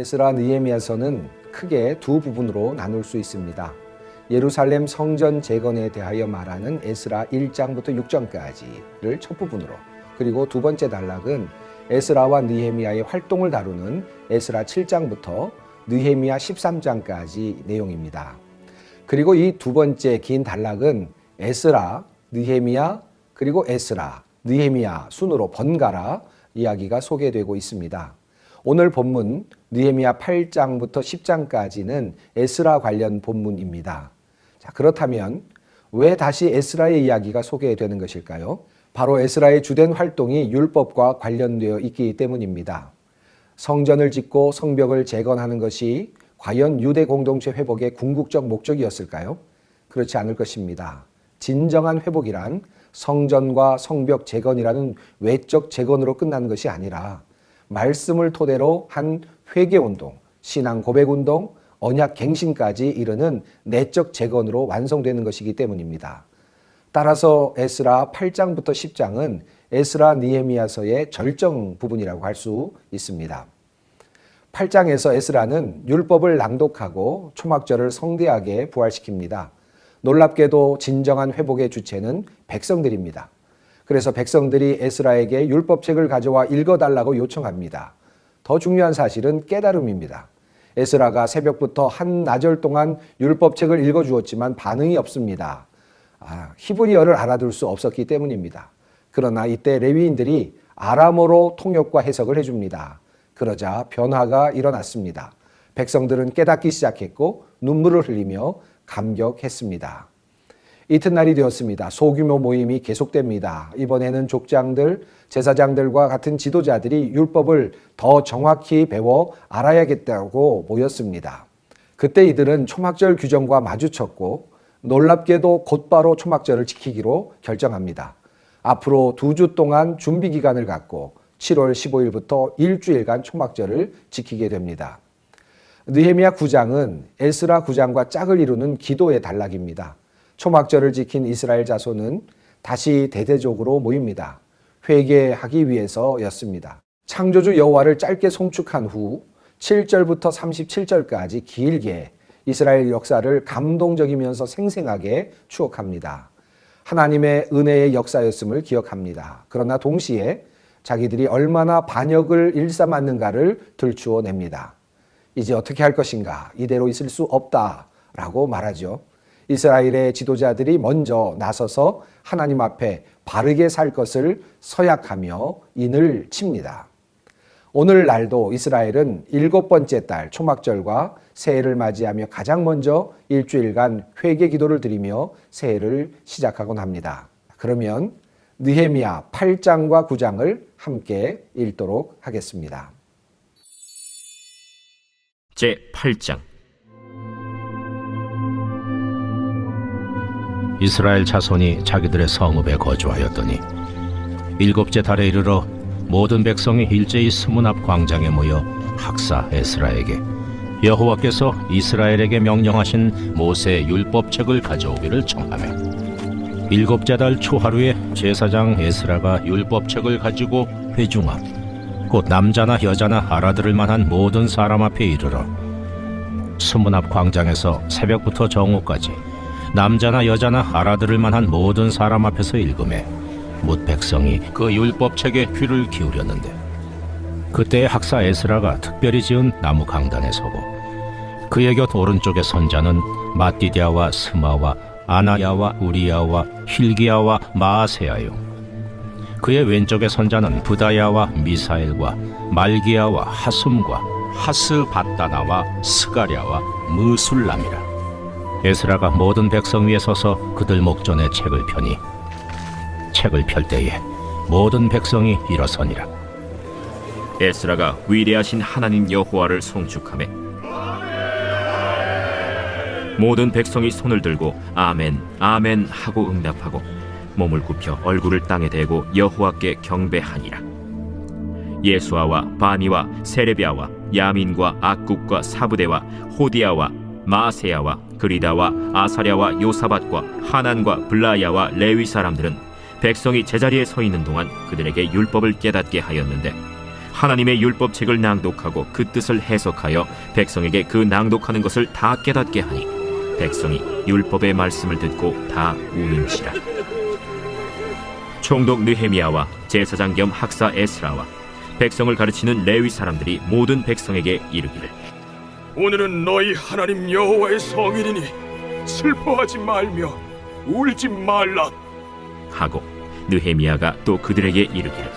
에스라 느헤미야서는 크게 두 부분으로 나눌 수 있습니다. 예루살렘 성전 재건에 대하여 말하는 에스라 1장부터 6장까지를 첫 부분으로, 그리고 두 번째 단락은 에스라와 느헤미야의 활동을 다루는 에스라 7장부터 느헤미야 13장까지 내용입니다. 그리고 이 두 번째 긴 단락은 에스라, 느헤미야, 그리고 에스라, 느헤미야 순으로 번갈아 이야기가 소개되고 있습니다. 오늘 본문 느헤미야 8장부터 10장까지는 에스라 관련 본문입니다. 자, 그렇다면 왜 다시 에스라의 이야기가 소개되는 것일까요? 바로 에스라의 주된 활동이 율법과 관련되어 있기 때문입니다. 성전을 짓고 성벽을 재건하는 것이 과연 유대 공동체 회복의 궁극적 목적이었을까요? 그렇지 않을 것입니다. 진정한 회복이란 성전과 성벽 재건이라는 외적 재건으로 끝나는 것이 아니라 말씀을 토대로 한 회개운동, 신앙 고백운동, 언약 갱신까지 이르는 내적 재건으로 완성되는 것이기 때문입니다. 따라서 에스라 8장부터 10장은 에스라 느헤미야서의 절정 부분이라고 할 수 있습니다. 8장에서 에스라는 율법을 낭독하고 초막절을 성대하게 부활시킵니다. 놀랍게도 진정한 회복의 주체는 백성들입니다. 그래서 백성들이 에스라에게 율법책을 가져와 읽어달라고 요청합니다. 더 중요한 사실은 깨달음입니다. 에스라가 새벽부터 한나절 동안 율법책을 읽어주었지만 반응이 없습니다. 히브리어를 알아들 수 없었기 때문입니다. 그러나 이때 레위인들이 아람어로 통역과 해석을 해줍니다. 그러자 변화가 일어났습니다. 백성들은 깨닫기 시작했고 눈물을 흘리며 감격했습니다. 이튿날이 되었습니다. 소규모 모임이 계속됩니다. 이번에는 족장들, 제사장들과 같은 지도자들이 율법을 더 정확히 배워 알아야겠다고 모였습니다. 그때 이들은 초막절 규정과 마주쳤고 놀랍게도 곧바로 초막절을 지키기로 결정합니다. 앞으로 2주 동안 준비 기간을 갖고 7월 15일부터 일주일간 초막절을 지키게 됩니다. 느헤미야 9장은 에스라 9장과 짝을 이루는 기도의 단락입니다. 초막절을 지킨 이스라엘 자손은 다시 대대적으로 모입니다. 회개하기 위해서였습니다. 창조주 여호와를 짧게 송축한 후 7절부터 37절까지 길게 이스라엘 역사를 감동적이면서 생생하게 추억합니다. 하나님의 은혜의 역사였음을 기억합니다. 그러나 동시에 자기들이 얼마나 반역을 일삼았는가를 들추어냅니다. 이제 어떻게 할 것인가? 이대로 있을 수 없다라고 말하죠. 이스라엘의 지도자들이 먼저 나서서 하나님 앞에 바르게 살 것을 서약하며 인을 칩니다. 오늘날도 이스라엘은 7번째 달 초막절과 새해를 맞이하며 가장 먼저 일주일간 회개 기도를 드리며 새해를 시작하곤 합니다. 그러면 느헤미야 8장과 9장을 함께 읽도록 하겠습니다. 제8장. 이스라엘 자손이 자기들의 성읍에 거주하였더니 7째 달에 이르러 모든 백성이 일제히 스문 앞 광장에 모여 학사 에스라에게 여호와께서 이스라엘에게 명령하신 모세의 율법책을 가져오기를 청하매 7째 달 초하루에 제사장 에스라가 율법책을 가지고 회중 앞 곧 남자나 여자나 알아들을 만한 모든 사람 앞에 이르러 스문 앞 광장에서 새벽부터 정오까지 남자나 여자나 알아들을 만한 모든 사람 앞에서 읽음에 뭇 백성이 그 율법책에 귀를 기울였는데 그때 학사 에스라가 특별히 지은 나무 강단에 서고 그의 곁 오른쪽에 선자는 마띠디아와 스마와 아나야와 우리야와 힐기야와 마아세야요 그의 왼쪽에 선자는 부다야와 미사엘과 말기야와 하숨과 하스바다나와 스가랴와 무술람이라. 에스라가 모든 백성 위에 서서 그들 목전에 책을 펴니 책을 펼 때에 모든 백성이 일어서니라. 에스라가 위대하신 하나님 여호와를 송축하매 모든 백성이 손을 들고 아멘 아멘 하고 응답하고 몸을 굽혀 얼굴을 땅에 대고 여호와께 경배하니라. 예수아와 바니와 세레비아와 야민과 악국과 사부대와 호디아와 마세야와 그리다와 아사랴와 요사밧과 하난과 블라야와 레위 사람들은 백성이 제자리에 서 있는 동안 그들에게 율법을 깨닫게 하였는데 하나님의 율법책을 낭독하고 그 뜻을 해석하여 백성에게 그 낭독하는 것을 다 깨닫게 하니 백성이 율법의 말씀을 듣고 다 우는지라. 총독 느헤미야와 제사장 겸 학사 에스라와 백성을 가르치는 레위 사람들이 모든 백성에게 이르기를, 오늘은 너희 하나님 여호와의 성일이니 슬퍼하지 말며 울지 말라 하고 느헤미야가 또 그들에게 이르기를,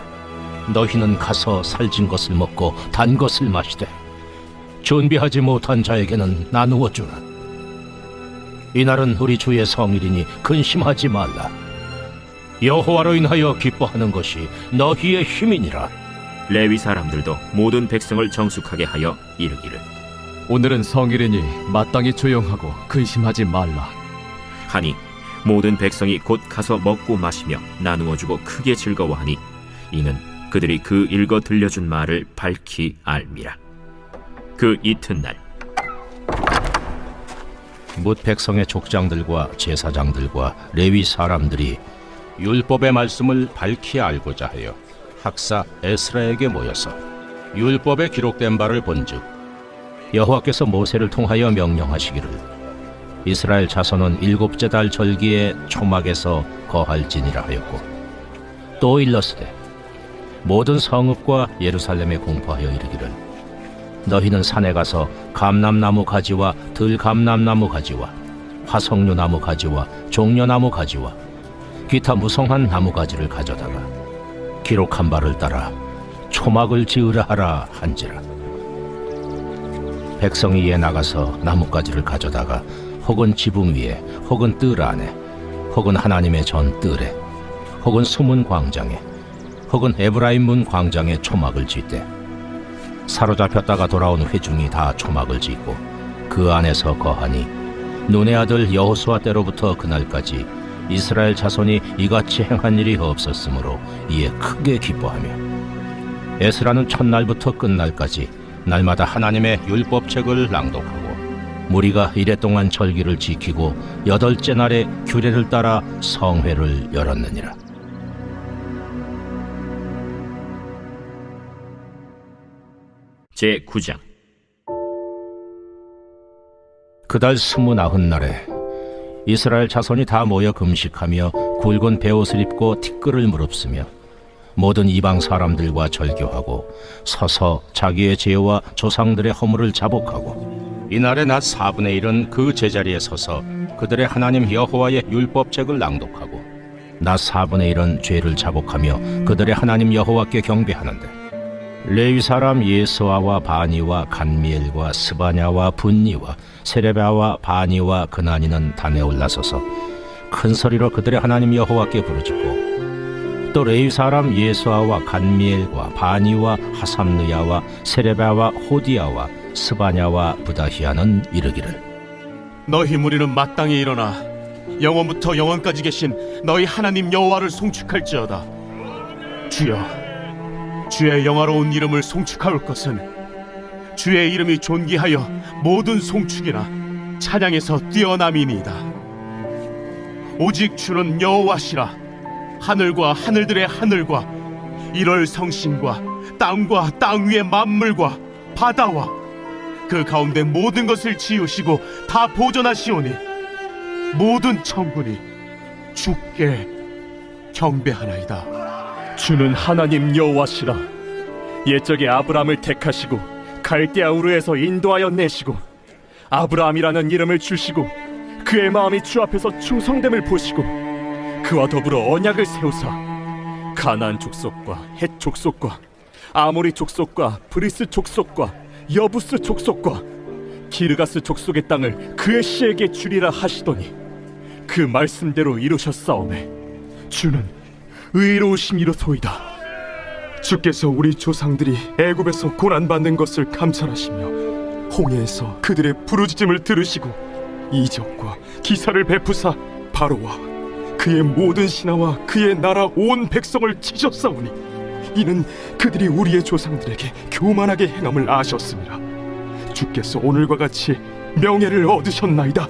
너희는 가서 살진 것을 먹고 단 것을 마시되 준비하지 못한 자에게는 나누어 주라. 이날은 우리 주의 성일이니 근심하지 말라. 여호와로 인하여 기뻐하는 것이 너희의 힘이니라. 레위 사람들도 모든 백성을 정숙하게 하여 이르기를, 오늘은 성일이니 마땅히 조용하고 근심하지 말라. 하니 모든 백성이 곧 가서 먹고 마시며 나누어주고 크게 즐거워하니 이는 그들이 그 읽어 들려준 말을 밝히 알미라. 그 이튿날 뭇 백성의 족장들과 제사장들과 레위 사람들이 율법의 말씀을 밝히 알고자 하여 학사 에스라에게 모여서 율법에 기록된 바를 본즉 여호와께서 모세를 통하여 명령하시기를 이스라엘 자손은 일곱째 달 절기에 초막에서 거할지니라 하였고, 또 일렀으되 모든 성읍과 예루살렘에 공포하여 이르기를 너희는 산에 가서 감람나무 가지와 들감람나무 가지와 화석류나무 가지와 종려나무 가지와 기타 무성한 나무 가지를 가져다가 기록한 바를 따라 초막을 지으라 하라 한지라. 백성이 이에 나가서 나뭇가지를 가져다가 혹은 지붕 위에 혹은 뜰 안에 혹은 하나님의 전 뜰에 혹은 수문 광장에 혹은 에브라임 문 광장에 초막을 짓되 사로잡혔다가 돌아온 회중이 다 초막을 짓고 그 안에서 거하니 눈의 아들 여호수아 때로부터 그날까지 이스라엘 자손이 이같이 행한 일이 없었으므로 이에 크게 기뻐하며 에스라는 첫날부터 끝날까지 날마다 하나님의 율법책을 낭독하고 무리가 이레 동안 절기를 지키고 8째 날에 규례를 따라 성회를 열었느니라. 제9장. 그달 29날에 이스라엘 자손이 다 모여 금식하며 굵은 베옷을 입고 티끌을 무릅쓰며 모든 이방 사람들과 절교하고 서서 자기의 죄와 조상들의 허물을 자복하고 이날의 낮 4분의 1은 그 제자리에 서서 그들의 하나님 여호와의 율법책을 낭독하고 낮 4분의 1은 죄를 자복하며 그들의 하나님 여호와께 경배하는데 레위 사람 예수아와 바니와 간미엘과 스바냐와 분니와 세레바와 바니와 그나니는 단에 올라서서 큰 소리로 그들의 하나님 여호와께 부르짖고 또 레위 사람 예수아와 간미엘과 바니와 하삼느야와 세레바와 호디야와 스바냐와 부다히아는 이르기를 너희 무리는 마땅히 일어나 영원부터 영원까지 계신 너희 하나님 여호와를 송축할지어다. 주여, 주의 영화로운 이름을 송축하올 것은 주의 이름이 존귀하여 모든 송축이나 찬양에서 뛰어남이니이다. 오직 주는 여호와시라. 하늘과 하늘들의 하늘과 일월 성신과 땅과 땅 위의 만물과 바다와 그 가운데 모든 것을 지으시고 다 보존하시오니 모든 천군이 주께 경배하나이다. 주는 하나님 여호와시라. 옛적에 아브라함을 택하시고 갈대아 우르에서 인도하여 내시고 아브라함이라는 이름을 주시고 그의 마음이 주 앞에서 충성됨을 보시고 그와 더불어 언약을 세우사 가나안 족속과 헷 족속과 아모리 족속과 브리스 족속과 여부스 족속과 기르가스 족속의 땅을 그의 씨에게 주리라 하시더니 그 말씀대로 이루셨사오매 주는 의로우신 이로소이다. 주께서 우리 조상들이 애굽에서 고난받는 것을 감찰하시며 홍해에서 그들의 부르짖음을 들으시고 이적과 기사를 베푸사 바로와 그의 모든 신하와 그의 나라 온 백성을 치셨사오니 이는 그들이 우리의 조상들에게 교만하게 행함을 아셨습니다. 주께서 오늘과 같이 명예를 얻으셨나이다.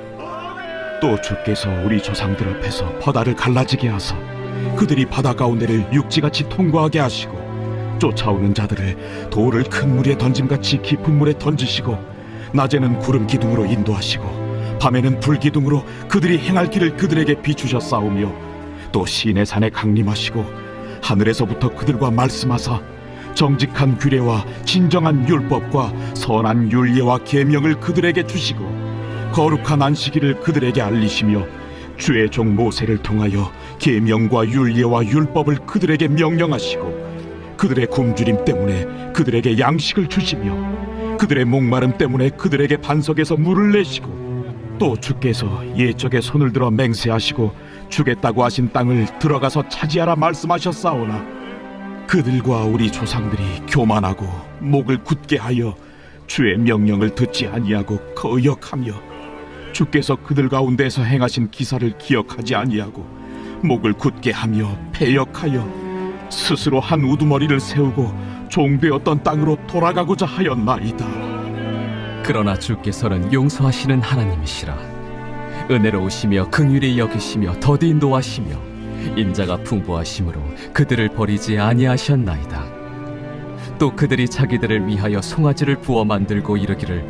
또 주께서 우리 조상들 앞에서 바다를 갈라지게 하사 그들이 바다 가운데를 육지같이 통과하게 하시고 쫓아오는 자들을 돌을 큰 물에 던짐같이 깊은 물에 던지시고 낮에는 구름 기둥으로 인도하시고 밤에는 불 기둥으로 그들이 행할 길을 그들에게 비추셨사오며 또 시내 산에 강림하시고 하늘에서부터 그들과 말씀하사 정직한 규례와 진정한 율법과 선한 율례와 계명을 그들에게 주시고 거룩한 안식일을 그들에게 알리시며 주의 종 모세를 통하여 계명과 율례와 율법을 그들에게 명령하시고 그들의 굶주림 때문에 그들에게 양식을 주시며 그들의 목마름 때문에 그들에게 반석에서 물을 내시고 또 주께서 옛적에 손을 들어 맹세하시고 주겠다고 하신 땅을 들어가서 차지하라 말씀하셨사오나 그들과 우리 조상들이 교만하고 목을 굳게 하여 주의 명령을 듣지 아니하고 거역하며 주께서 그들 가운데서 행하신 기사를 기억하지 아니하고 목을 굳게 하며 패역하여 스스로 한 우두머리를 세우고 종되었던 땅으로 돌아가고자 하였나이다. 그러나 주께서는 용서하시는 하나님이시라. 은혜로우시며 긍휼히 여기시며 더디 인도하시며 인자가 풍부하심으로 그들을 버리지 아니하셨나이다. 또 그들이 자기들을 위하여 송아지를 부어 만들고 이르기를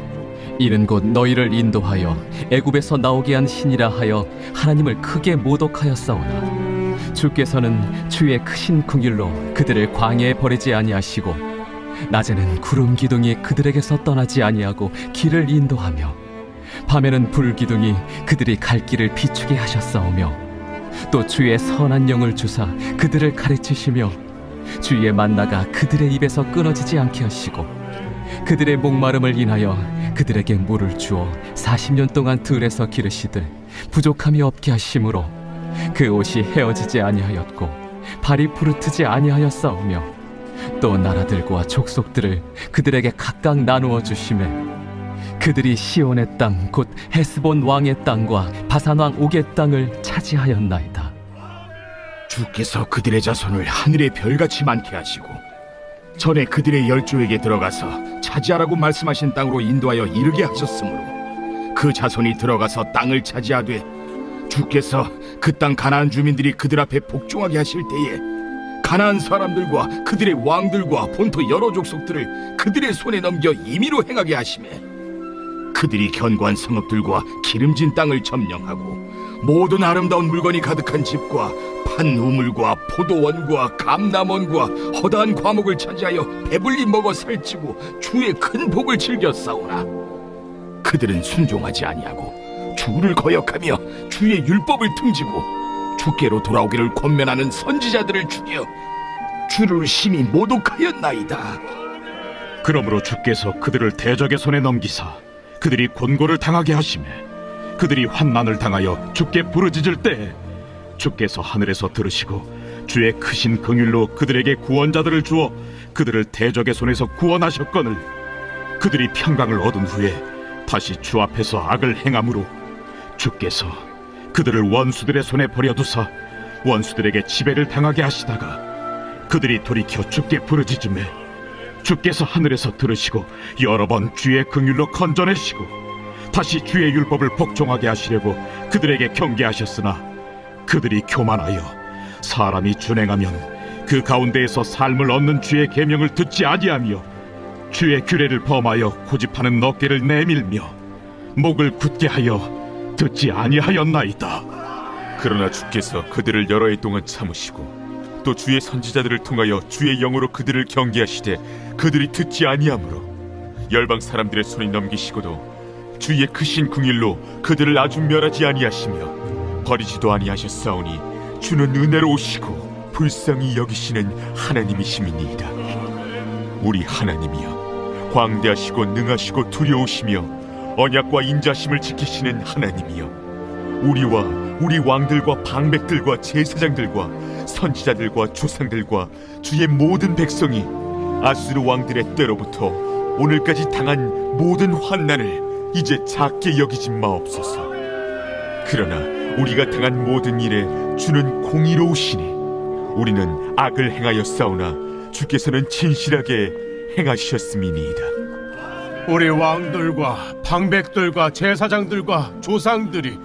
이는 곧 너희를 인도하여 애굽에서 나오게 한 신이라 하여 하나님을 크게 모독하였사오나 주께서는 주의 크신 긍휼로 그들을 광야에 버리지 아니하시고 낮에는 구름 기둥이 그들에게서 떠나지 아니하고 길을 인도하며 밤에는 불 기둥이 그들이 갈 길을 비추게 하셨사오며 또 주의 선한 영을 주사 그들을 가르치시며 주의 만나가 그들의 입에서 끊어지지 않게 하시고 그들의 목마름을 인하여 그들에게 물을 주어 40년 동안 들에서 기르시되 부족함이 없게 하심으로 그 옷이 헤어지지 아니하였고 발이 부르트지 아니하였사오며 또 나라들과 족속들을 그들에게 각각 나누어 주시매 그들이 시온의 땅 곧 헤스본 왕의 땅과 바산 왕 옥의 땅을 차지하였나이다. 주께서 그들의 자손을 하늘의 별같이 많게 하시고 전에 그들의 열조에게 들어가서 차지하라고 말씀하신 땅으로 인도하여 이르게 하셨으므로 그 자손이 들어가서 땅을 차지하되 주께서 그 땅 가나안 주민들이 그들 앞에 복종하게 하실 때에 가나안 사람들과 그들의 왕들과 본토 여러 족속들을 그들의 손에 넘겨 임의로 행하게 하시매 그들이 견고한 성읍들과 기름진 땅을 점령하고 모든 아름다운 물건이 가득한 집과 판 우물과 포도원과 감람원과 허다한 과목을 차지하여 배불리 먹어 살찌고 주의 큰 복을 즐겨 싸우나 그들은 순종하지 아니하고 주를 거역하며 주의 율법을 등지고 주께로 돌아오기를 권면하는 선지자들을 죽여 주를 심히 모독하였나이다. 그러므로 주께서 그들을 대적의 손에 넘기사 그들이 곤고를 당하게 하시매 그들이 환난을 당하여 주께 부르짖을 때에 주께서 하늘에서 들으시고 주의 크신 긍휼로 그들에게 구원자들을 주어 그들을 대적의 손에서 구원하셨거늘 그들이 평강을 얻은 후에 다시 주 앞에서 악을 행함으로 주께서 그들을 원수들의 손에 버려두사 원수들에게 지배를 당하게 하시다가 그들이 돌이켜 주께 부르짖음에 주께서 하늘에서 들으시고 여러 번 주의 긍휼로 건져내시고 다시 주의 율법을 복종하게 하시려고 그들에게 경계하셨으나 그들이 교만하여 사람이 준행하면 그 가운데에서 삶을 얻는 주의 계명을 듣지 아니하며 주의 규례를 범하여 고집하는 어깨를 내밀며 목을 굳게 하여 듣지 아니하였나이다. 그러나 주께서 그들을 여러 해 동안 참으시고 또 주의 선지자들을 통하여 주의 영으로 그들을 경계하시되 그들이 듣지 아니하므로 열방 사람들의 손에 넘기시고도 주의 크신 긍휼로 그들을 아주 멸하지 아니하시며 버리지도 아니하셨사오니 주는 은혜로우시고 불쌍히 여기시는 하나님이심이니이다. 우리 하나님이여 광대하시고 능하시고 두려우시며 언약과 인자심을 지키시는 하나님이여 우리와 우리 왕들과 방백들과 제사장들과 선지자들과 조상들과 주의 모든 백성이 아수르 왕들의 때로부터 오늘까지 당한 모든 환난을 이제 작게 여기지 마옵소서. 그러나 우리가 당한 모든 일에 주는 공의로우시니 우리는 악을 행하여 싸우나 주께서는 진실하게 행하셨음이니이다. 우리 왕들과 방백들과 제사장들과 조상들이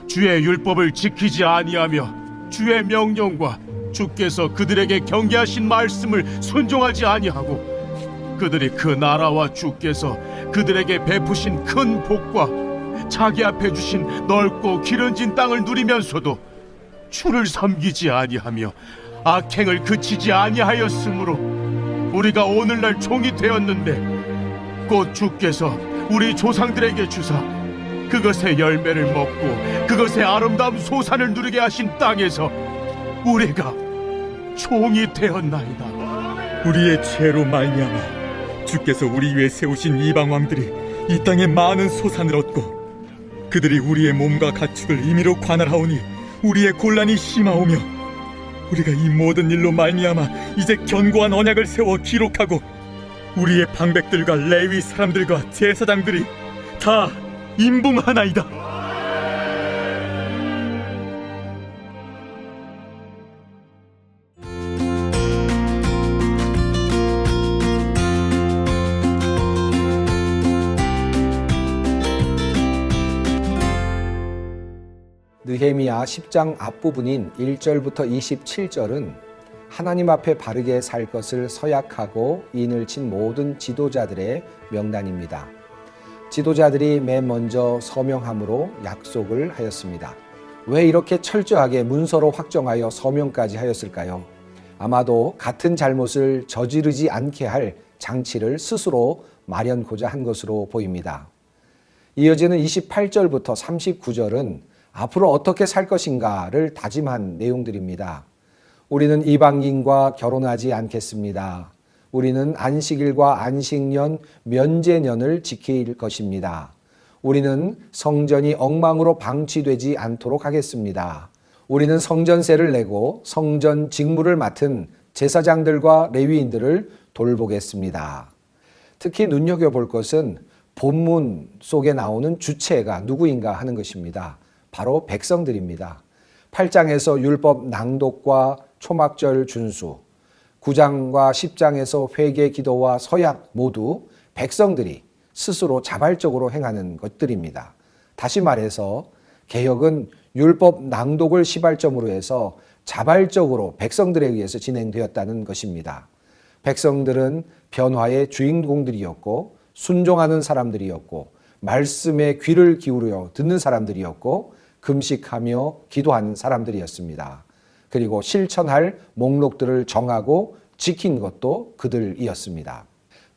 주의 율법을 지키지 아니하며 주의 명령과 주께서 그들에게 경계하신 말씀을 순종하지 아니하고 그들이 그 나라와 주께서 그들에게 베푸신 큰 복과 자기 앞에 주신 넓고 기름진 땅을 누리면서도 주를 섬기지 아니하며 악행을 그치지 아니하였으므로 우리가 오늘날 종이 되었는데 곧 주께서 우리 조상들에게 주사 그것의 열매를 먹고 그것의 아름다운 소산을 누리게 하신 땅에서 우리가 종이 되었나이다. 우리의 죄로 말미암아 주께서 우리 위에 세우신 이방 왕들이 이 땅에 많은 소산을 얻고 그들이 우리의 몸과 가축을 임의로 관할하오니 우리의 곤란이 심하오며 우리가 이 모든 일로 말미암아 이제 견고한 언약을 세워 기록하고 우리의 방백들과 레위 사람들과 제사장들이 다 임봉하나이다. 느헤미야 10장 앞부분인 1절부터 27절은 하나님 앞에 바르게 살 것을 서약하고 인을 친 모든 지도자들의 명단입니다. 지도자들이 맨 먼저 서명함으로 약속을 하였습니다. 왜 이렇게 철저하게 문서로 확정하여 서명까지 하였을까요? 아마도 같은 잘못을 저지르지 않게 할 장치를 스스로 마련고자 한 것으로 보입니다. 이어지는 28절부터 39절은 앞으로 어떻게 살 것인가를 다짐한 내용들입니다. 우리는 이방인과 결혼하지 않겠습니다. 우리는 안식일과 안식년, 면제년을 지킬 것입니다. 우리는 성전이 엉망으로 방치되지 않도록 하겠습니다. 우리는 성전세를 내고 성전 직무를 맡은 제사장들과 레위인들을 돌보겠습니다. 특히 눈여겨볼 것은 본문 속에 나오는 주체가 누구인가 하는 것입니다. 바로 백성들입니다. 8장에서 율법 낭독과 초막절 준수, 9장과 10장에서 회개 기도와 서약 모두 백성들이 스스로 자발적으로 행하는 것들입니다. 다시 말해서 개혁은 율법 낭독을 시발점으로 해서 자발적으로 백성들에 의해서 진행되었다는 것입니다. 백성들은 변화의 주인공들이었고 순종하는 사람들이었고 말씀에 귀를 기울여 듣는 사람들이었고 금식하며 기도하는 사람들이었습니다. 그리고 실천할 목록들을 정하고 지킨 것도 그들이었습니다.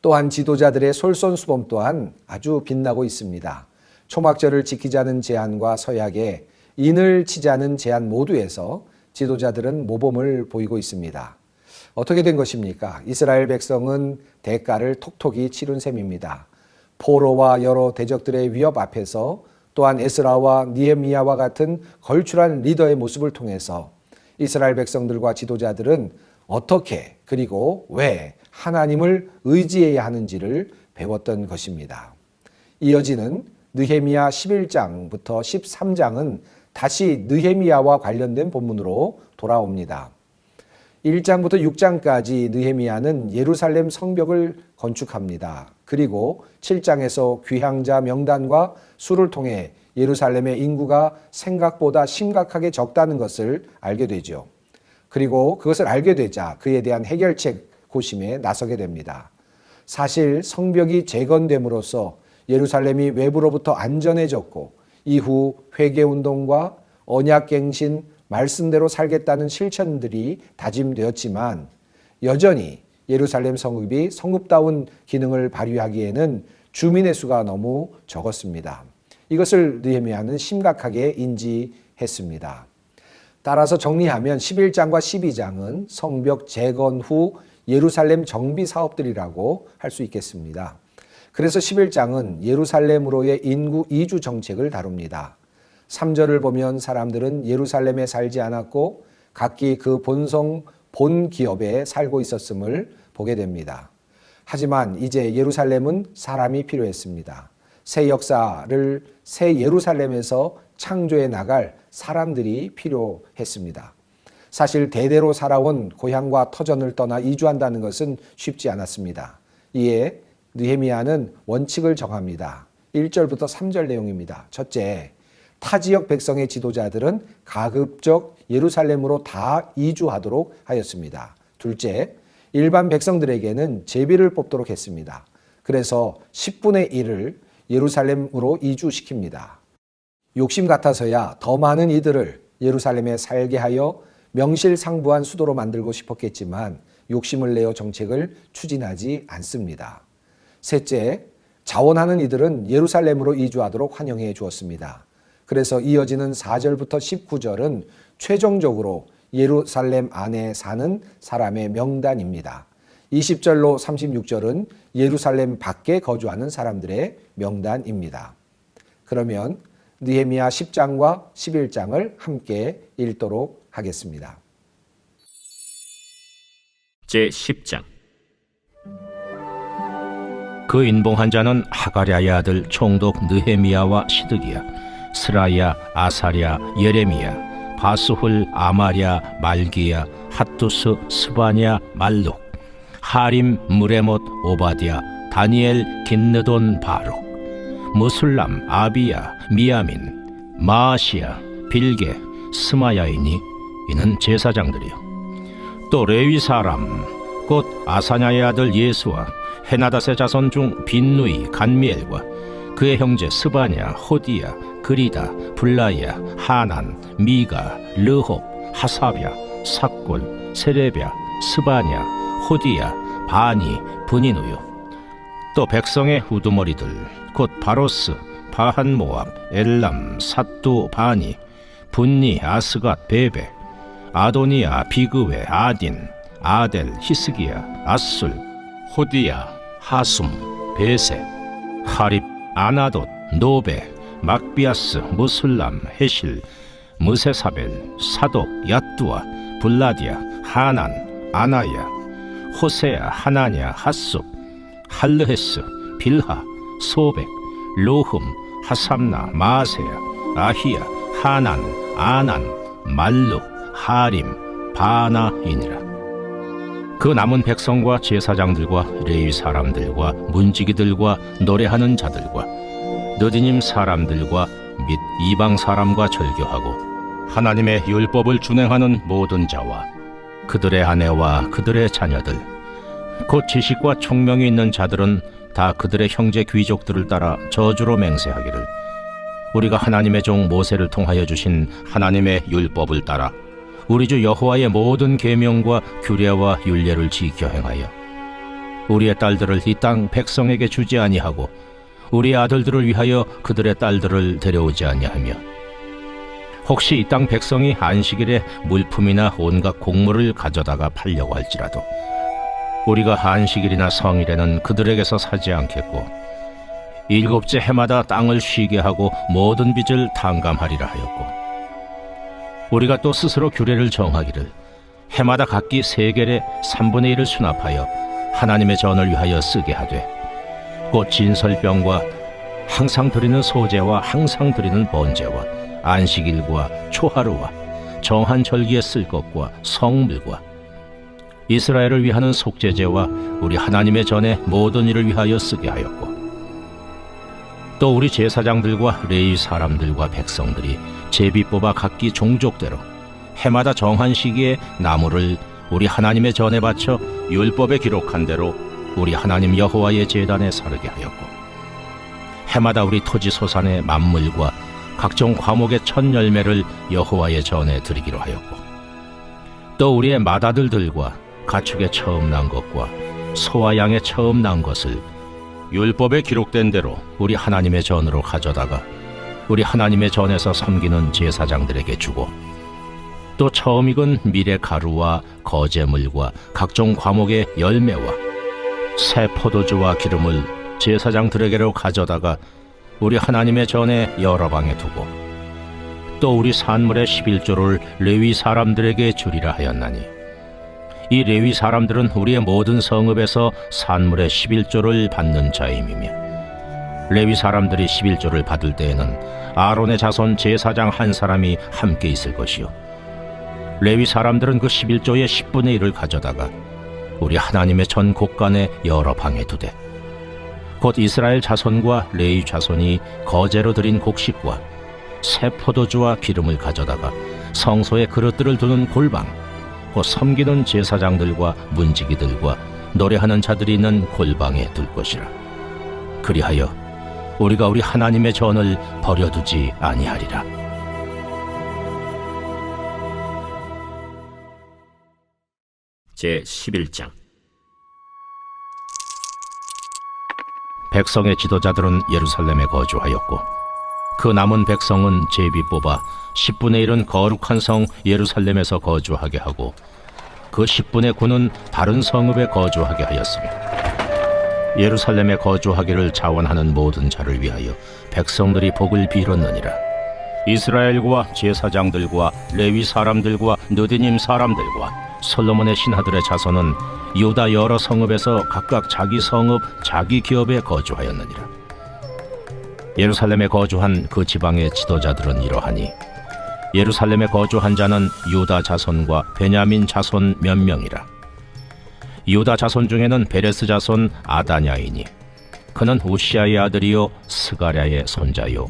또한 지도자들의 솔선수범 또한 아주 빛나고 있습니다. 초막절을 지키자는 제안과 서약에 인을 치자는 제안 모두에서 지도자들은 모범을 보이고 있습니다. 어떻게 된 것입니까? 이스라엘 백성은 대가를 톡톡히 치른 셈입니다. 포로와 여러 대적들의 위협 앞에서 또한 에스라와 느헤미야와 같은 걸출한 리더의 모습을 통해서 이스라엘 백성들과 지도자들은 어떻게 그리고 왜 하나님을 의지해야 하는지를 배웠던 것입니다. 이어지는 느헤미야 11장부터 13장은 다시 느헤미야와 관련된 본문으로 돌아옵니다. 1장부터 6장까지 느헤미야는 예루살렘 성벽을 건축합니다. 그리고 7장에서 귀향자 명단과 수를 통해 예루살렘의 인구가 생각보다 심각하게 적다는 것을 알게 되죠. 그리고 그것을 알게 되자 그에 대한 해결책 고심에 나서게 됩니다. 사실 성벽이 재건됨으로써 예루살렘이 외부로부터 안전해졌고 이후 회개운동과 언약갱신, 말씀대로 살겠다는 실천들이 다짐되었지만 여전히 예루살렘 성읍이 성읍다운 기능을 발휘하기에는 주민의 수가 너무 적었습니다. 이것을 느헤미야는 심각하게 인지했습니다. 따라서 정리하면 11장과 12장은 성벽 재건 후 예루살렘 정비 사업들이라고 할 수 있겠습니다. 그래서 11장은 예루살렘으로의 인구 이주 정책을 다룹니다. 3절을 보면 사람들은 예루살렘에 살지 않았고 각기 그 본성, 본 기업에 살고 있었음을 보게 됩니다. 하지만 이제 예루살렘은 사람이 필요했습니다. 새 역사를 새 예루살렘에서 창조해 나갈 사람들이 필요했습니다. 사실 대대로 살아온 고향과 터전을 떠나 이주한다는 것은 쉽지 않았습니다. 이에 느헤미야는 원칙을 정합니다. 1절부터 3절 내용입니다. 첫째, 타 지역 백성의 지도자들은 가급적 예루살렘으로 다 이주하도록 하였습니다. 둘째, 일반 백성들에게는 제비를 뽑도록 했습니다. 그래서 10분의 1을 예루살렘으로 이주시킵니다. 욕심 같아서야 더 많은 이들을 예루살렘에 살게 하여 명실상부한 수도로 만들고 싶었겠지만 욕심을 내어 정책을 추진하지 않습니다. 셋째, 자원하는 이들은 예루살렘으로 이주하도록 환영해 주었습니다. 그래서 이어지는 4절부터 19절은 최종적으로 예루살렘 안에 사는 사람의 명단입니다. 20절로 36절은 예루살렘 밖에 거주하는 사람들의 명단입니다. 그러면 느헤미야 10장과 11장을 함께 읽도록 하겠습니다. 제10장. 그 인봉한 자는 하가랴의 아들 총독 느헤미야와 시드기야, 스라야, 아사랴, 예레미야, 바스훌, 아마랴, 말기야, 핫두스, 스바냐, 말룩, 하림, 무레못, 오바디아, 다니엘, 긴느돈, 바룩, 무술람, 아비야, 미야민, 마아시야, 빌게, 스마야이니 이는 제사장들이요. 또 레위 사람 곧 아사냐의 아들 예수와 헤나닷의 자손 중 빈누이, 간미엘과 그의 형제 스바냐, 호디야, 그리다, 블라야, 하난, 미가, 르홉, 하사랴, 삭골, 세레랴, 스바냐, 호디야, 바니, 분이누요. 또 백성의 우두머리들 곧 바로스, 바한 모압, 엘람, 삿두, 바니, 분니, 아스갓, 베베, 아도니아, 비그웨, 아딘, 아델, 히스기야, 아술, 호디야, 하숨, 베세, 하립, 아나돗, 노베, 막비아스, 무술람, 헤실, 무세사벨, 사독, 야뚜아, 블라디아, 하난, 아나야, 호세야, 하나냐, 핫숲, 할르헤스, 빌하, 소백, 로흠, 하삼나, 마세야, 아히야, 하난, 아난, 말룩, 하림, 바나이니라. 그 남은 백성과 제사장들과 레위 사람들과 문지기들과 노래하는 자들과 느디님 사람들과 및 이방 사람과 절교하고 하나님의 율법을 준행하는 모든 자와 그들의 아내와 그들의 자녀들 곧 지식과 총명이 있는 자들은 다 그들의 형제 귀족들을 따라 저주로 맹세하기를 우리가 하나님의 종 모세를 통하여 주신 하나님의 율법을 따라 우리 주 여호와의 모든 계명과 규례와 율례를 지켜 행하여 우리의 딸들을 이 땅 백성에게 주지 아니하고 우리의 아들들을 위하여 그들의 딸들을 데려오지 아니하며 혹시 이 땅 백성이 안식일에 물품이나 온갖 곡물을 가져다가 팔려고 할지라도 우리가 안식일이나 성일에는 그들에게서 사지 않겠고 일곱째 해마다 땅을 쉬게 하고 모든 빚을 탕감하리라 하였고 우리가 또 스스로 규례를 정하기를 해마다 각기 세겔의 3분의 1을 수납하여 하나님의 전을 위하여 쓰게 하되 곧 진설병과 항상 드리는 소제와 항상 드리는 번제와 안식일과 초하루와 정한 절기에 쓸 것과 성물과 이스라엘을 위하는 속죄제와 우리 하나님의 전의 모든 일을 위하여 쓰게 하였고 또 우리 제사장들과 레위 사람들과 백성들이 제비 뽑아 각기 종족대로 해마다 정한 시기에 나무를 우리 하나님의 전에 바쳐 율법에 기록한 대로 우리 하나님 여호와의 제단에 사르게 하였고 해마다 우리 토지 소산의 만물과 각종 과목의 첫 열매를 여호와의 전에 드리기로 하였고 또 우리의 맏아들들과 가축의 처음 난 것과 소와 양의 처음 난 것을 율법에 기록된 대로 우리 하나님의 전으로 가져다가 우리 하나님의 전에서 섬기는 제사장들에게 주고 또 처음 익은 밀의 가루와 거제물과 각종 과목의 열매와 새 포도주와 기름을 제사장들에게로 가져다가 우리 하나님의 전에 여러 방에 두고 또 우리 산물의 11조를 레위 사람들에게 주리라 하였나니 이 레위 사람들은 우리의 모든 성읍에서 산물의 11조를 받는 자임이며 레위 사람들이 11조를 받을 때에는 아론의 자손 제사장 한 사람이 함께 있을 것이요 레위 사람들은 그 11조의 10분의 1을 가져다가 우리 하나님의 전 곳간에 여러 방에 두되 곧 이스라엘 자손과 레위 자손이 거제로 드린 곡식과 새 포도주와 기름을 가져다가 성소에 그릇들을 두는 골방, 곧 섬기는 제사장들과 문지기들과 노래하는 자들이 있는 골방에 둘 것이라. 그리하여 우리가 우리 하나님의 전을 버려두지 아니하리라. 제 11장. 백성의 지도자들은 예루살렘에 거주하였고 그 남은 백성은 제비 뽑아 10분의 1은 거룩한 성 예루살렘에서 거주하게 하고 그 10분의 9는 다른 성읍에 거주하게 하였으며 예루살렘에 거주하기를 자원하는 모든 자를 위하여 백성들이 복을 빌었느니라. 이스라엘과 제사장들과 레위 사람들과 느디님 사람들과 솔로몬의 신하들의 자손은 유다 여러 성읍에서 각각 자기 성읍 자기 기업에 거주하였느니라. 예루살렘에 거주한 그 지방의 지도자들은 이러하니 예루살렘에 거주한 자는 유다 자손과 베냐민 자손 몇 명이라. 유다 자손 중에는 베레스 자손 아다냐이니 그는 우시아의 아들이요 스가랴의 손자요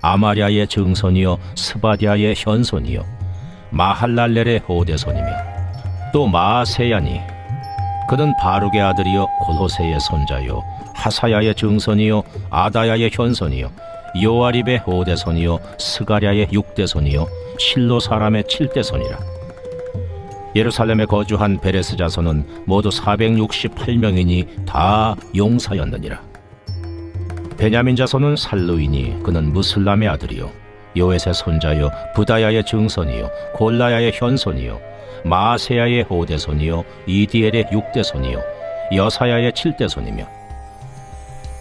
아마랴의 증손이요 스바디아의 현손이요 마할랄렐의 오대손이며 또 마아세야니 그는 바룩의 아들이요 골호세의 손자요 하사야의 증손이요 아다야의 현손이요 요아립의 오대손이요 스가랴의 육대손이요 실로 사람의 7대손이라. 예루살렘에 거주한 베레스 자손은 모두 468명이니 다 용사였느니라. 베냐민 자손은 살루이니 그는 무슬람의 아들이요 요엣의 손자요 부다야의 증손이요 골라야의 현손이요 마아세야의 오대손이요 이디엘의 6대손이요 여사야의 7대손이며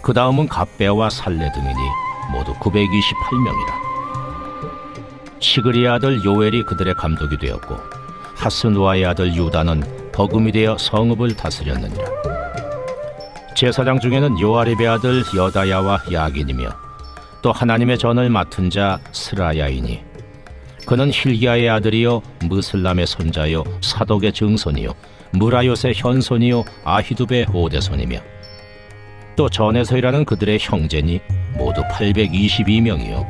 그 다음은 갑배와 살레 등이니 모두 928명이라. 시그리의 아들 요엘이 그들의 감독이 되었고 하스누아의 아들 유다는 버금이 되어 성읍을 다스렸느니라. 제사장 중에는 요아립의 아들 여다야와 야긴이며 또 하나님의 전을 맡은 자 스라야이니 그는 힐기야의 아들이요 무슬람의 손자요 사독의 증손이요 무라요의 현손이요 아히두베의 오대손이며 또 전에서 일하는 그들의 형제니 모두 822명이요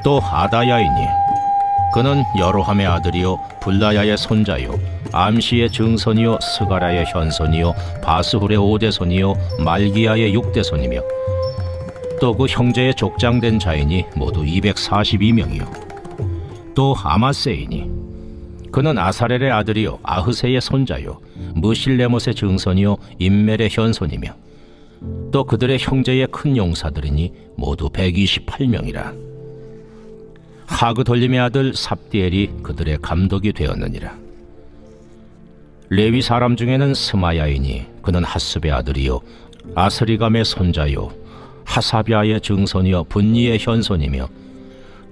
또 아다야이니 그는 여로함의 아들이요 불라야의 손자요 암시의 증손이요 스가랴의 현손이요 바스훌의 오대손이요 말기야의 6대손이며 또 그 형제의 족장된 자이니 모두 242명이요 또 아마세이니 그는 아사렐의 아들이요 아흐세의 손자요 무실레못의 증손이요 임멜의 현손이며 또 그들의 형제의 큰 용사들이니 모두 128명이라. 하그돌림의 아들 삽디엘이 그들의 감독이 되었느니라. 레위 사람 중에는 스마야이니 그는 하습의 아들이요 아스리감의 손자요 하사비아의 증손이요 분니의 현손이며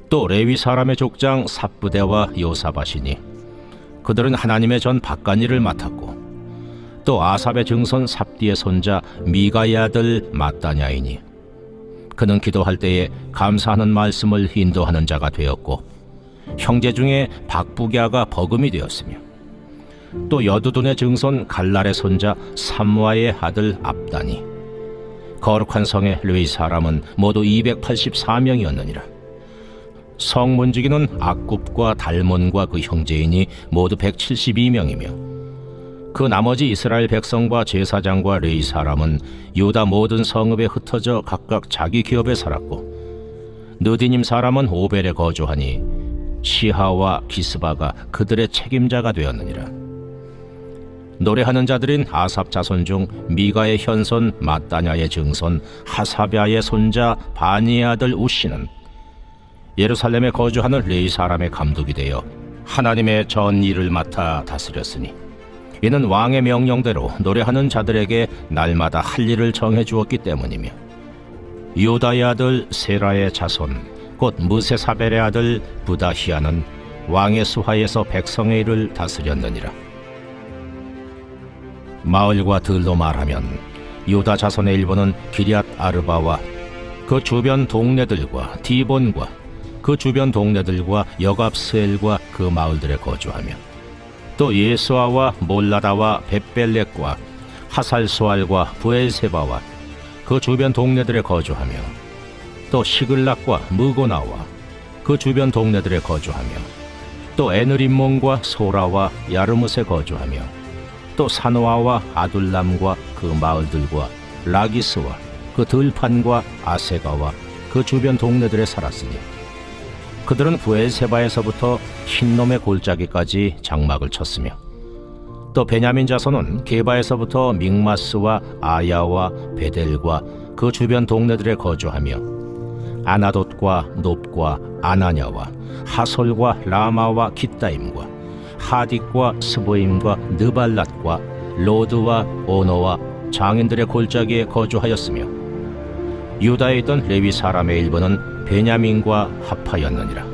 또 레위 사람의 족장 삽부대와 요사바시니 그들은 하나님의 전 바깥일을 맡았고 또 아삽의 증손 삽디의 손자 미가의 아들 마따냐이니 그는 기도할 때에 감사하는 말씀을 인도하는 자가 되었고 형제 중에 박부갸가 버금이 되었으며 또 여두둔의 증손 갈랄의 손자 삼무아의 아들 압다니 거룩한 성의 레위 사람은 모두 284명이었느니라. 성문지기는 악굽과 달몬과 그 형제이니 모두 172명이며 그 나머지 이스라엘 백성과 제사장과 레위 사람은 유다 모든 성읍에 흩어져 각각 자기 기업에 살았고 느디님 사람은 오벨에 거주하니 시하와 기스바가 그들의 책임자가 되었느니라. 노래하는 자들인 아삽 자손 중 미가의 현손 마따냐의 증손 하사비아의 손자 바니의 아들 우시는 예루살렘에 거주하는 레위 사람의 감독이 되어 하나님의 전 일을 맡아 다스렸으니 이는 왕의 명령대로 노래하는 자들에게 날마다 할 일을 정해 주었기 때문이며 유다의 아들 세라의 자손 곧 무세사벨의 아들 부다히아는 왕의 수하에서 백성의 일을 다스렸느니라. 마을과 들로 말하면 유다 자손의 일부는 기럇 아르바와 그 주변 동네들과 디본과 그 주변 동네들과 여갑스엘과 그 마을들에 거주하며 또 예수아와 몰라다와 벳벨렉과 하살수알과 부엘세바와 그 주변 동네들에 거주하며 또 시글락과 무고나와 그 주변 동네들에 거주하며 또 에느림몬과 소라와 야르뭇에 거주하며 또 사노아와 아둘람과 그 마을들과 라기스와 그 들판과 아세가와 그 주변 동네들에 살았으니 그들은 부엘세바에서부터 흰놈의 골짜기까지 장막을 쳤으며 또 베냐민 자손은 게바에서부터 믹마스와 아야와 베델과 그 주변 동네들에 거주하며 아나돗과 놉과 아나냐와 하솔과 라마와 깃다임과 하딕과 스보임과 느발랏과 로드와 오노와 장인들의 골짜기에 거주하였으며 유다에 있던 레위 사람의 일부는 베냐민과 합하였느니라.